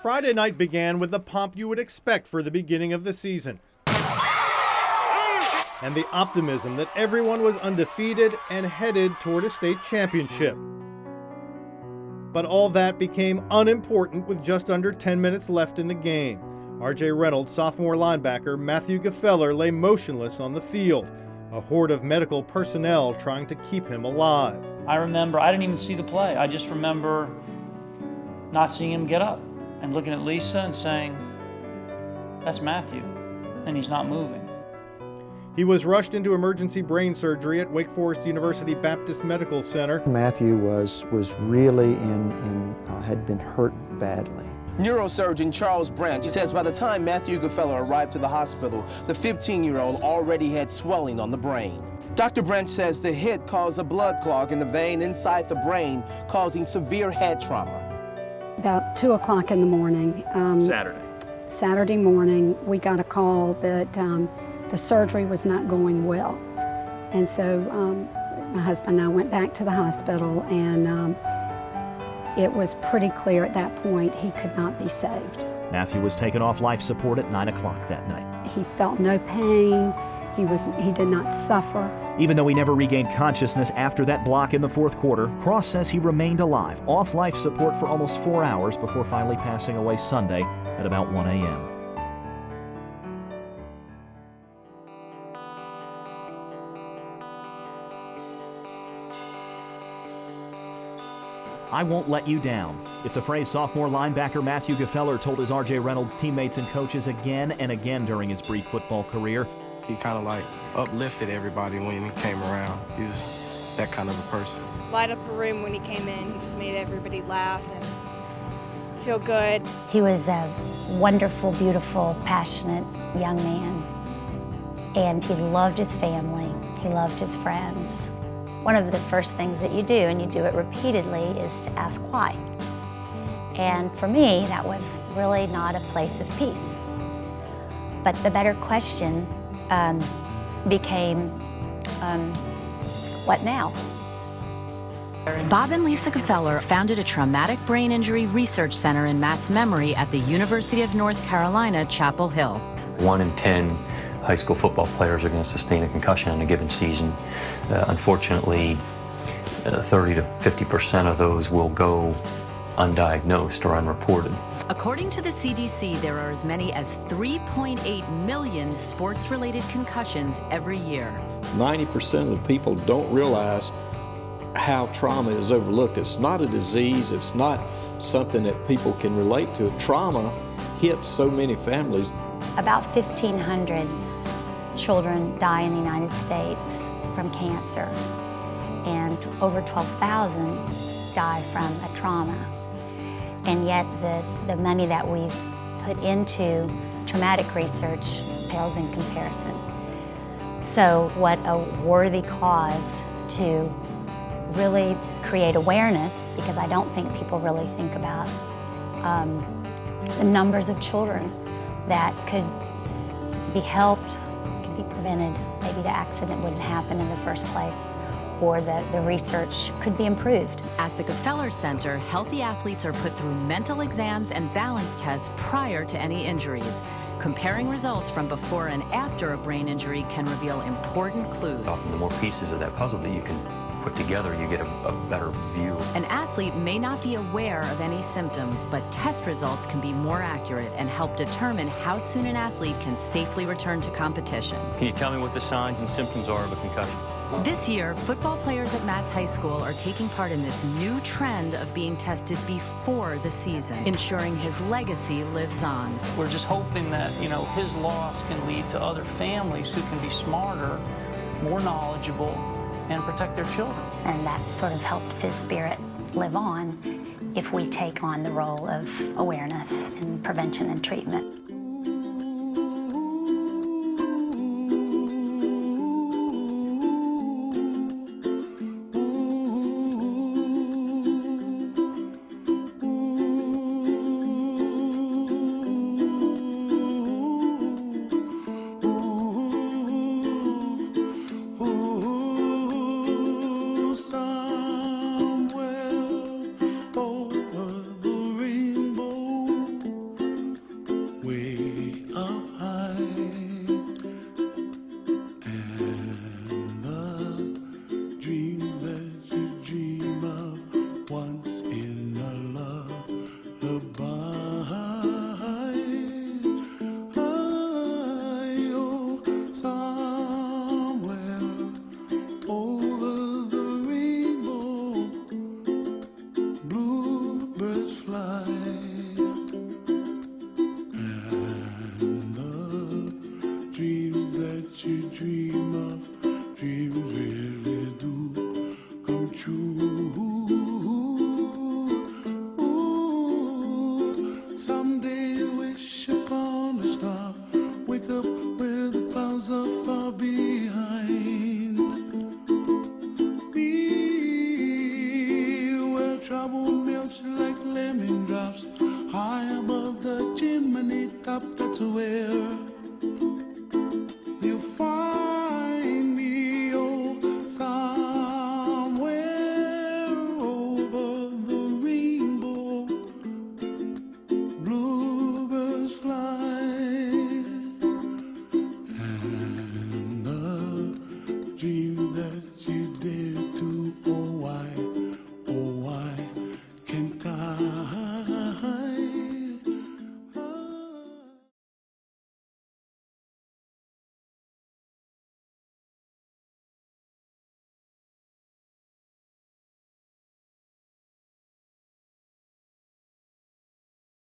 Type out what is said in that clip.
Friday night began with the pomp you would expect for the beginning of the season, and the optimism that everyone was undefeated and headed toward a state championship. But all that became unimportant with just under 10 minutes left in the game. R.J. Reynolds' sophomore linebacker Matthew Gfeller lay motionless on the field, a horde of medical personnel trying to keep him alive. I remember, I didn't even see the play. I just remember not seeing him get up and looking at Lisa and saying, "That's Matthew," and he's not moving. He was rushed into emergency brain surgery at Wake Forest University Baptist Medical Center. Matthew was really had been hurt badly. Neurosurgeon Charles Branch says by the time Matthew Gfeller arrived to the hospital, the 15-year-old already had swelling on the brain. Dr. Branch says the hit caused a blood clog in the vein inside the brain, causing severe head trauma. About 2 o'clock in the morning, Saturday morning, we got a call that the surgery was not going well. And so my husband and I went back to the hospital, and it was pretty clear at that point he could not be saved. Matthew was taken off life support at 9 o'clock that night. He felt no pain. He did not suffer. Even though he never regained consciousness after that block in the fourth quarter, Cross says he remained alive, off life support for almost 4 hours before finally passing away Sunday at about 1 a.m. "I won't let you down." It's a phrase sophomore linebacker Matthew Gfeller told his R.J. Reynolds teammates and coaches again and again during his brief football career. He kind of like uplifted everybody when he came around. He was that kind of a person. Light up a room when he came in. He just made everybody laugh and feel good. He was a wonderful, beautiful, passionate young man. And he loved his family. He loved his friends. One of the first things that you do, and you do it repeatedly, is to ask why. And for me, that was really not a place of peace. But the better question became, what now? Bob and Lisa Gfeller founded a traumatic brain injury research center in Matt's memory at the University of North Carolina, Chapel Hill. 1 in 10 high school football players are going to sustain a concussion in a given season. Unfortunately, 30 to 50% of those will go undiagnosed or unreported. According to the CDC, there are as many as 3.8 million sports-related concussions every year. 90% of the people don't realize how trauma is overlooked. It's not a disease. It's not something that people can relate to. Trauma hits so many families. About 1,500 children die in the United States from cancer, and over 12,000 die from a trauma. And yet the money that we've put into traumatic research pales in comparison. So what a worthy cause to really create awareness, because I don't think people really think about the numbers of children that could be helped, could be prevented. Maybe the accident wouldn't happen in the first place, or the research could be improved. At the Gfeller Center, healthy athletes are put through mental exams and balance tests prior to any injuries. Comparing results from before and after a brain injury can reveal important clues. Often the more pieces of that puzzle that you can put together, you get a better view. An athlete may not be aware of any symptoms, but test results can be more accurate and help determine how soon an athlete can safely return to competition. Can you tell me what the signs and symptoms are of a concussion? This year, football players at Matt's high school are taking part in this new trend of being tested before the season, ensuring his legacy lives on. We're just hoping that, his loss can lead to other families who can be smarter, more knowledgeable, and protect their children. And that sort of helps his spirit live on if we take on the role of awareness and prevention and treatment.